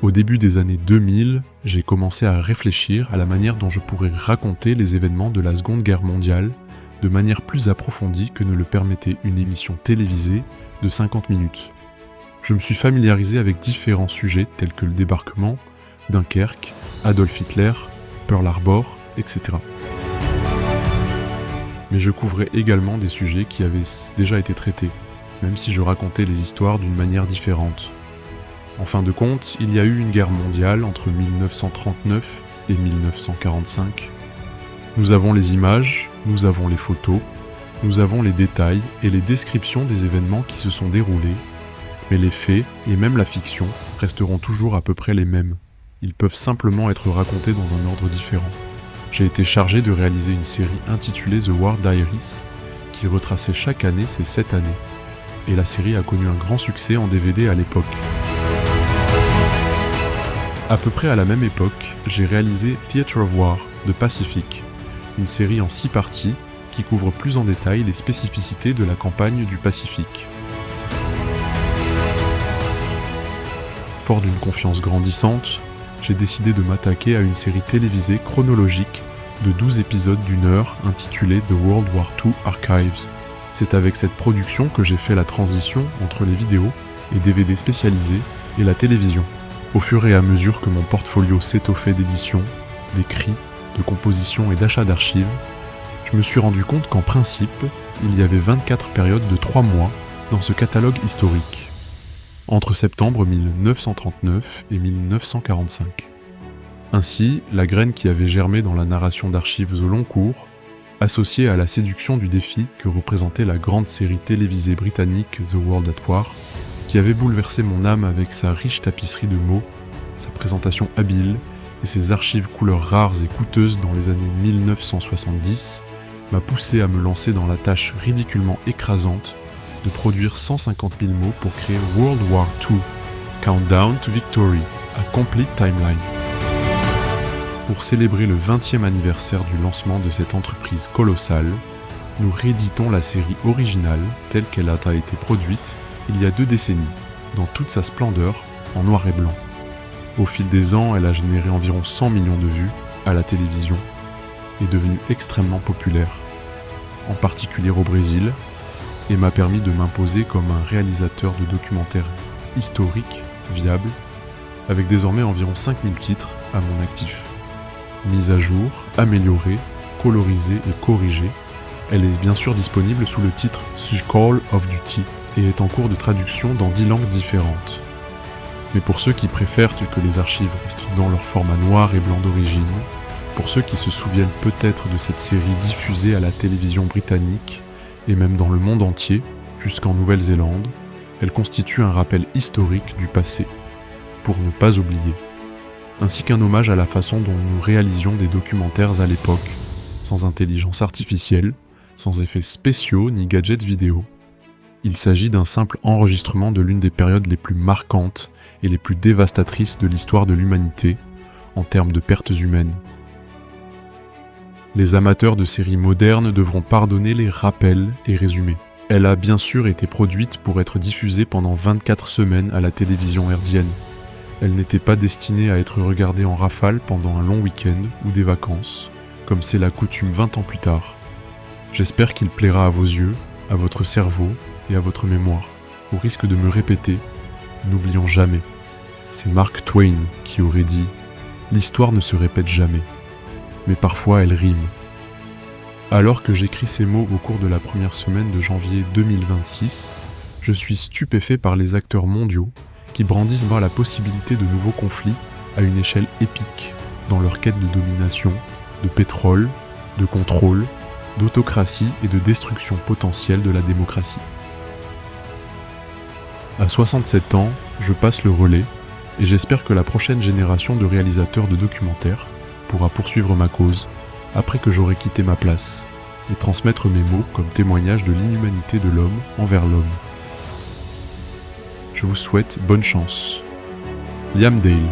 Au début des années 2000, j'ai commencé à réfléchir à la manière dont je pourrais raconter les événements de la Seconde Guerre mondiale de manière plus approfondie que ne le permettait une émission télévisée de 50 minutes. Je me suis familiarisé avec différents sujets tels que le débarquement, Dunkerque, Adolf Hitler, Pearl Harbor, etc. Mais je couvrais également des sujets qui avaient déjà été traités, même si je racontais les histoires d'une manière différente. En fin de compte, il y a eu une guerre mondiale entre 1939 et 1945. Nous avons les images, nous avons les photos, nous avons les détails et les descriptions des événements qui se sont déroulés, mais les faits et même la fiction resteront toujours à peu près les mêmes. Ils peuvent simplement être racontés dans un ordre différent. J'ai été chargé de réaliser une série intitulée The War Diaries, qui retraçait chaque année ces 7 années. Et la série a connu un grand succès en DVD à l'époque. À peu près à la même époque, j'ai réalisé Theatre of War de Pacific, une série en 6 parties qui couvre plus en détail les spécificités de la campagne du Pacifique. Fort d'une confiance grandissante, j'ai décidé de m'attaquer à une série télévisée chronologique de 12 épisodes d'1 heure intitulée The World War II Archives. C'est avec cette production que j'ai fait la transition entre les vidéos et DVD spécialisés et la télévision. Au fur et à mesure que mon portfolio s'étoffait d'éditions, d'écrits, de compositions et d'achats d'archives, je me suis rendu compte qu'en principe, il y avait 24 périodes de 3 mois dans ce catalogue historique, entre septembre 1939 et 1945. Ainsi, la graine qui avait germé dans la narration d'archives au long cours, associée à la séduction du défi que représentait la grande série télévisée britannique The World at War, qui avait bouleversé mon âme avec sa riche tapisserie de mots, sa présentation habile et ses archives couleurs rares et coûteuses dans les années 1970, m'a poussé à me lancer dans la tâche ridiculement écrasante de produire 150 000 mots pour créer World War II, Countdown to Victory, a Complete Timeline. Pour célébrer le 20e anniversaire du lancement de cette entreprise colossale, nous rééditons la série originale telle qu'elle a été produite il y a 2 décennies, dans toute sa splendeur, en noir et blanc. Au fil des ans, elle a généré environ 100 millions de vues à la télévision et est devenue extrêmement populaire, en particulier au Brésil, et m'a permis de m'imposer comme un réalisateur de documentaires historiques viables, avec désormais environ 5000 titres à mon actif. Mise à jour, améliorée, colorisée et corrigée, elle est bien sûr disponible sous le titre The Call of Duty et est en cours de traduction dans 10 langues différentes. Mais pour ceux qui préfèrent que les archives restent dans leur format noir et blanc d'origine, pour ceux qui se souviennent peut-être de cette série diffusée à la télévision britannique, et même dans le monde entier, jusqu'en Nouvelle-Zélande, elle constitue un rappel historique du passé, pour ne pas oublier, ainsi qu'un hommage à la façon dont nous réalisions des documentaires à l'époque, sans intelligence artificielle, sans effets spéciaux ni gadgets vidéo. Il s'agit d'un simple enregistrement de l'une des périodes les plus marquantes et les plus dévastatrices de l'histoire de l'humanité, en termes de pertes humaines. Les amateurs de séries modernes devront pardonner les rappels et résumés. Elle a bien sûr été produite pour être diffusée pendant 24 semaines à la télévision hertzienne. Elle n'était pas destinée à être regardée en rafale pendant un long week-end ou des vacances, comme c'est la coutume 20 ans plus tard. J'espère qu'il plaira à vos yeux, à votre cerveau et à votre mémoire. Au risque de me répéter, n'oublions jamais. C'est Mark Twain qui aurait dit « L'histoire ne se répète jamais, mais parfois elle rime ». Alors que j'écris ces mots au cours de la première semaine de janvier 2026, je suis stupéfait par les acteurs mondiaux qui brandissent la possibilité de nouveaux conflits à une échelle épique dans leur quête de domination, de pétrole, de contrôle, d'autocratie et de destruction potentielle de la démocratie. À 67 ans, je passe le relais et j'espère que la prochaine génération de réalisateurs de documentaires pourra poursuivre ma cause après que j'aurai quitté ma place et transmettre mes mots comme témoignage de l'inhumanité de l'homme envers l'homme. Je vous souhaite bonne chance. Liam Dale.